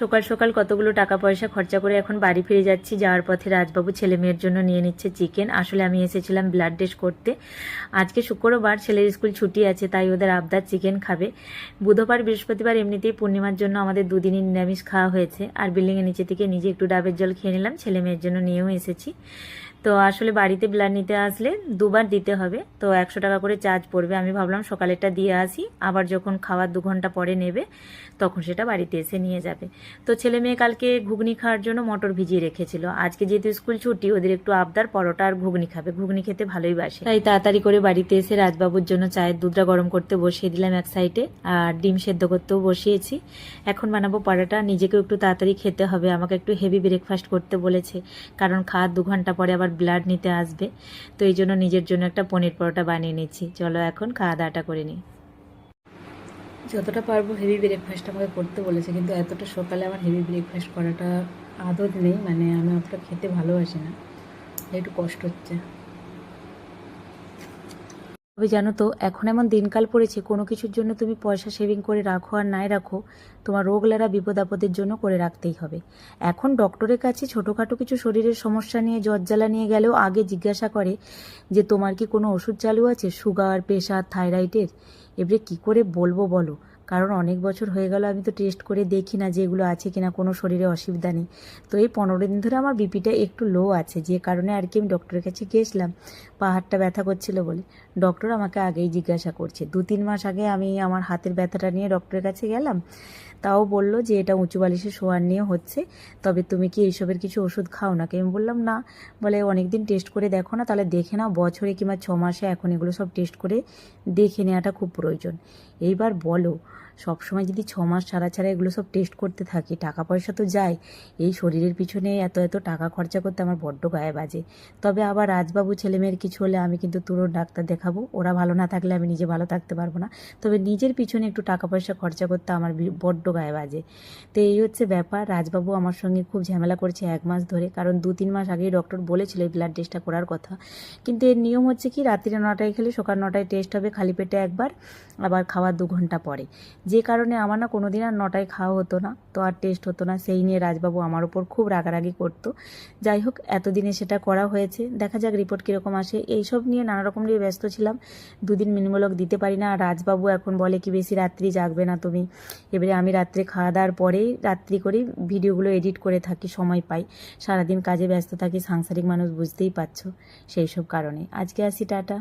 সকাল সকাল কতগুলো টাকা পয়সা খরচা করে এখন বাড়ি ফিরে যাচ্ছি। যাওয়ার পথে রাজবাবু ছেলে মেয়ের জন্য নিয়ে নিচ্ছে চিকেন। আসলে আমি এসেছিলাম ব্লাড টেস্ট করতে। আজকে শুক্রবার, ছেলের স্কুল ছুটি আছে, তাই ওদের আবদার চিকেন খাবে। বুধবার বৃহস্পতিবার এমনিতেই পূর্ণিমার জন্য আমাদের দুদিনই নিরামিষ খাওয়া হয়েছে। আর বিল্ডিংয়ের নিচে থেকে নিজে একটু ডাবের জল খেয়ে নিলাম, ছেলে মেয়ের জন্য নিয়েও এসেছি। তো আসলে বাড়িতে ব্লাড নিতে আসলে দুবার দিতে হবে, তো 100 টাকা করে চার্জ পড়বে। আমি ভাবলাম সকালেরটা দিয়ে আসি, আবার যখন খাওয়ার 2 ঘন্টা পরে নেবে তখন সেটা বাড়িতে এসে নিয়ে যাবে। তো ছেলে মেয়ে কালকে ঘুগনি খাওয়ার জন্য মটর ভিজিয়ে রেখেছিল। আজকে যেহেতু স্কুল ছুটি, ওদের একটু আবদার পরোটা আর ঘুগনি খাবে, ঘুগনি খেতে ভালোই বাসে। তাই তাড়াতাড়ি করে বাড়িতে এসে রাজবাবুর জন্য চায়ের দুধটা গরম করতে বসিয়ে দিলাম এক সাইডে, আর ডিম সেদ্ধ করতেও বসিয়েছি। এখন বানাবো পরোটা। নিজেকেও একটু তাড়াতাড়ি খেতে হবে, আমাকে একটু হেভি ব্রেকফাস্ট করতে বলেছে, কারণ খাওয়ার 2 ঘন্টা পরে আবার ব্লাড নিতে আসবে। তো এই জন্য নিজের জন্য একটা পনির পরোটা বানিয়ে নিচ্ছি। চলো এখন খাওয়া দাওয়াটা করে নিই। যতটা পারবো হেভি ব্রেকফাস্ট আমাকে করতে বলেছে, কিন্তু এতটা সকালে আমার হেভি ব্রেকফাস্ট করাটা আদত নেই, মানে আমি অতটা খেতে ভালোবাসি না, একটু কষ্ট হচ্ছে। তবে জানো তো, এখন এমন দিনকাল পড়েছে, কোনো কিছুর জন্য তুমি পয়সা সেভিং করে রাখো আর নাই রাখো, তোমার রোগলারা বিপদ আপদের জন্য করে রাখতেই হবে। এখন ডক্টরের কাছে ছোটোখাটো কিছু শরীরের সমস্যা নিয়ে, জ্বর জ্বালা নিয়ে গেলেও আগে জিজ্ঞাসা করে যে তোমার কি কোনো ওষুধ চালু আছে, সুগার, প্রেশার, থাইরয়েডের। এবারে কী করে বলবো বলো, কারণ অনেক বছর হয়ে গেল আমি তো টেস্ট করে দেখি না যে এগুলো আছে কিনা, কোনো শরীরে অসুবিধা নেই। তো এই 15 দিন ধরে আমার বিপিটা একটু লো আছে, যে কারণে আর কি আমি ডক্টরের কাছে গিয়েছিলাম, পাহাড়টা ব্যথা করছিল বলে। ডক্টর আমাকে আগেই জিজ্ঞাসা করছে, 2-3 মাস আগে আমি আমার হাতের ব্যথাটা নিয়ে ডক্টরের কাছে গেলাম, তাও বললো যে এটা উঁচু বালিশে শোয়ার নিয়ে হচ্ছে, তবে তুমি কি এইসবের কিছু ওষুধ খাও নাকি? আমি বললাম না। বলে অনেক দিন টেস্ট করে দেখো না, তাহলে দেখে নাও বছরে কিংবা 6 মাসে এখন এগুলো সব টেস্ট করে দেখে নেওয়াটা খুব প্রয়োজন। এইবার বলো, সবসময় যদি 6 মাস ছাড়া ছাড়া এগুলো সব টেস্ট করতে থাকি, টাকা পয়সা তো যায়। এই শরীরের পিছনে এত এত টাকা খরচা করতে আমার বড্ড গায়ে বাজে। তবে আবার রাজবাবু ছেলেমেয়ের কিছু হলে আমি কিন্তু তুরন্ত ডাক্তার দেখাবো, ওরা ভালো না থাকলে আমি নিজে ভালো থাকতে পারবো না। তবে নিজের পিছনে একটু টাকা পয়সা খরচা করতে আমার বড্ড গায়ে বাজে। তো এই হচ্ছে ব্যাপার। রাজবাবু আমার সঙ্গে খুব ঝামেলা করছে 1 মাস ধরে, কারণ 2-3 মাস আগেই ডক্টর বলেছিল এই ব্লাড টেস্টটা করার কথা। কিন্তু এর নিয়ম হচ্ছে কি, রাত্রি 9টায় খেলে সকাল 9টায় টেস্ট হবে, খালি পেটে একবার, আবার খাওয়ার 2 ঘন্টা পরে। যে কারণে আমার না কোনো দিন আর 9টায় খাওয়া হতো না, তো আর টেস্ট হতো না। সেই নিয়ে রাজবাবু আমার ওপর খুব রাগারাগি করতো। যাই হোক, এতদিনে সেটা করা হয়েছে, দেখা যাক রিপোর্ট কীরকম আসে। এইসব নিয়ে নানা রকম নিয়ে ব্যস্ত ছিলাম, 2 দিন মিনিমূলক দিতে পারি না। আর রাজবাবু এখন বলে কি বেশি রাত্রি জাগবে না তুমি। এবারে আমি রাত্রে খাওয়া দাওয়ার পরেই রাত্রি করেই ভিডিওগুলো এডিট করে থাকি, সময় পাই। সারাদিন কাজে ব্যস্ত থাকি, সাংসারিক মানুষ বুঝতেই পারছো। সেই সব কারণে আজকে আসি, টাটা।